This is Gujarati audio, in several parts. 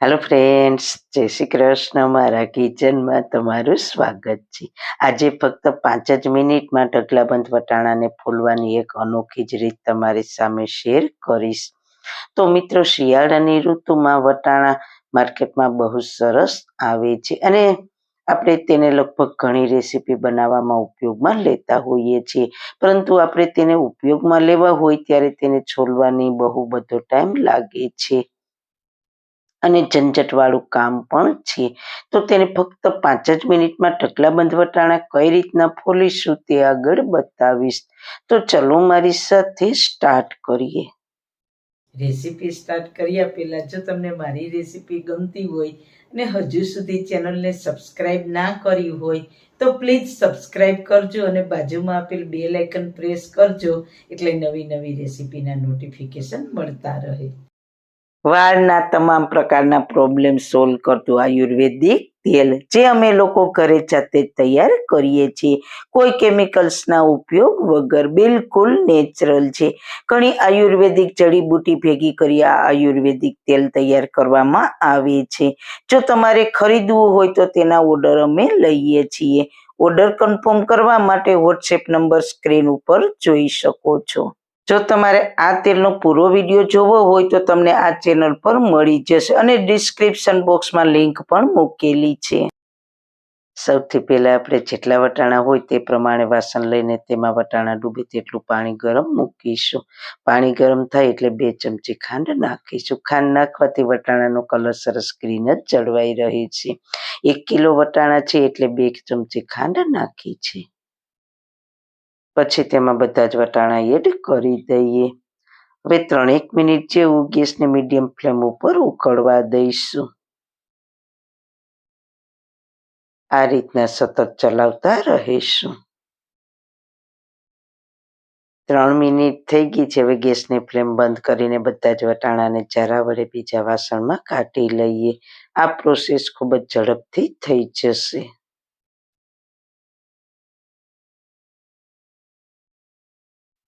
હેલો ફ્રેન્ડ્સ, જય શ્રી કૃષ્ણ. મારા કિચનમાં તમારું સ્વાગત છે. આજે ફક્ત 5 જ મિનિટમાં ઢગલાબંધ વટાણાને ફોલવાની એક અનોખી જ રીત તમારી સામે શેર કરીશ. તો મિત્રો, શિયાળાની ઋતુમાં વટાણા માર્કેટમાં બહુ સરસ આવે છે અને આપણે તેને લગભગ ઘણી રેસીપી બનાવવામાં ઉપયોગમાં લેતા હોઈએ છીએ, પરંતુ આપણે તેને ઉપયોગમાં લેવા હોય ત્યારે તેને છોલવાની બહુ બધો ટાઈમ લાગે છે અને ઝંઝટવાળું કામ પણ છે. તો તેને ફક્ત 5 જ મિનિટમાં ઢગલાબંધ વટાણા કઈ રીતના ફોલીશું તે આગળ બતાવીશ. તો ચલો મારી સાથે સ્ટાર્ટ કરીએ. રેસીપી સ્ટાર્ટ કર્યા પહેલા જો તમને મારી રેસીપી ગમતી હોય અને હજુ સુધી ચેનલને સબસ્ક્રાઇબ ના કરી હોય તો પ્લીઝ સબસ્ક્રાઇબ કરજો અને બાજુમાં આપેલ બેલ આઇકન પ્રેસ કરજો, એટલે નવી નવી રેસીપીના નોટિફિકેશન મળતા રહે. વાળના તમામ પ્રકારના પ્રોબ્લેમ સોલ્વ કરતું આયુર્વેદિક તેલ જે અમે લોકો ઘરે જાતે તૈયાર કરીએ છીએ, કોઈ કેમિકલ્સના ઉપયોગ વગર, બિલકુલ નેચરલ છે. ઘણી આયુર્વેદિક જડીબુટી ભેગી કરી આ આયુર્વેદિક તેલ તૈયાર કરવામાં આવે છે. જો તમારે ખરીદવું હોય તો તેના ઓર્ડર અમે લઈએ છીએ. ઓર્ડર કન્ફર્મ કરવા માટે વોટ્સએપ નંબર સ્ક્રીન ઉપર જોઈ શકો છો. જો તમારે આ તેલનો પૂરો વિડીયો જોવો હોય તો તમને આ ચેનલ પર મળી જશે અને ડિસ્ક્રિપ્શન બોક્સમાં લિંક પણ મૂકેલી છે. સૌથી પહેલા આપણે જેટલા વટાણા હોય તે પ્રમાણે વાસણ લઈને તેમાં વટાણા ડૂબે તેટલું પાણી ગરમ મૂકીશું. પાણી ગરમ થાય એટલે 2 ચમચી ખાંડ નાખીશું. ખાંડ નાખવાથી વટાણાનો કલર સરસ ગ્રીન જ જળવાઈ રહે છે. 1 કિલો વટાણા છે એટલે 2 ચમચી ખાંડ નાખી છે. પછી તેમાં બધા જ વટાણા એડ કરી દઈએ. હવે 3-1 મિનિટ જેવું ગેસને મીડિયમ ફ્લેમ ઉપર ઉકળવા દઈશું. આ રીતના સતત ચલાવતા રહીશું. 3 મિનિટ થઈ ગઈ છે. હવે ગેસની ફ્લેમ બંધ કરીને બધા જ વટાણાને ઝારા વડે બીજા વાસણમાં કાઢી લઈએ. આ પ્રોસેસ ખૂબ જ ઝડપથી થઈ જશે.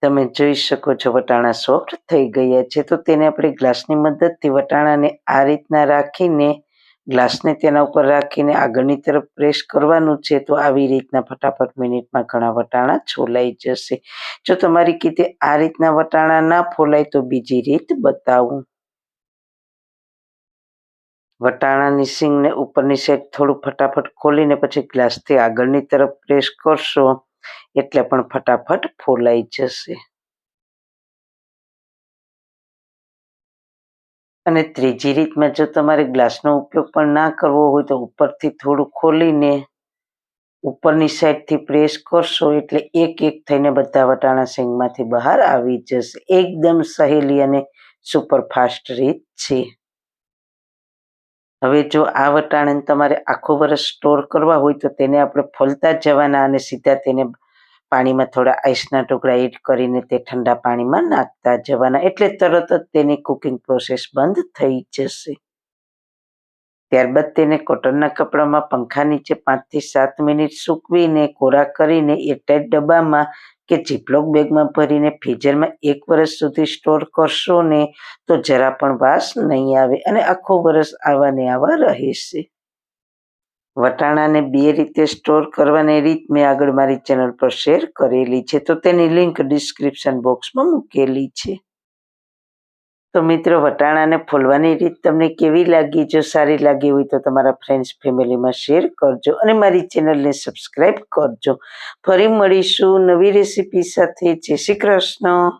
તમે જોઈ શકો છો વટાણા સોફ્ટ થઈ ગયા છે. તો તેને આપણે ગ્લાસની મદદથી વટાણાને આ રીતના રાખીને ગ્લાસને તેના ઉપર રાખીને આગળની તરફ પ્રેસ કરવાનું છે. તો આવી રીતના ફટાફટ મિનિટમાં ઘણા વટાણા છોલાઈ જશે. જો તમારી કીતે આ રીતના વટાણા ના ફોલાય તો બીજી રીત બતાવું. વટાણાની સીંગને ઉપરની સાઈડ થોડું ફટાફટ ખોલીને પછી ગ્લાસથી આગળની તરફ પ્રેસ કરશો એટલે પણ ફટાફટ ફોલાઈ જશે. અને ત્રીજી રીતમાં જો તમારે ગ્લાસનો ઉપયોગ પણ ના કરવો હોય તો ઉપરથી થોડું ખોલીને ઉપરની સાઈડથી પ્રેસ કરશો એટલે એક થઈને બધા વટાણા સીંગમાંથી બહાર આવી જશે. એકદમ સહેલી અને સુપરફાસ્ટ રીત છે. હવે જો આ વટાણાને તમારે આખું વર્ષ સ્ટોર કરવા હોય તો તેને આપણે ફોલતા જવાના અને સીધા તેને પાણીમાં થોડા આઈસના ટુકડા એડ કરીને તે ઠંડા પાણીમાં નાખતા જવાના, એટલે તરત જ તેની કુકિંગ પ્રોસેસ બંધ થઈ જશે. ત્યારબાદ તેને કોટનના કપડામાં પંખા નીચે 5 થી 7 મિનિટ સૂકવીને કોરા કરીને એરટાઈટ ડબ્બામાં કે ઝીપલોક બેગમાં ભરીને ફ્રીઝરમાં 1 વર્ષ સુધી સ્ટોર કરશો ને તો જરા પણ વાસ નહીં આવે અને આખું વર્ષ આવા ને આવા રહેશે. વટાણાને 2 રીતે સ્ટોર કરવાની રીત મેં આગળ મારી ચેનલ પર શેર કરેલી છે, તો તેની લિંક ડિસ્ક્રિપ્શન બોક્સમાં મૂકેલી છે. તો મિત્રો, વટાણાને ફોલવાની રીત તમને કેવી લાગી? જો સારી લાગી હોય તો તમારા ફ્રેન્ડ્સ ફેમિલીમાં શેર કરજો અને મારી ચેનલને સબસ્ક્રાઈબ કરજો. ફરી મળીશું નવી રેસીપી સાથે. જય શ્રી કૃષ્ણ.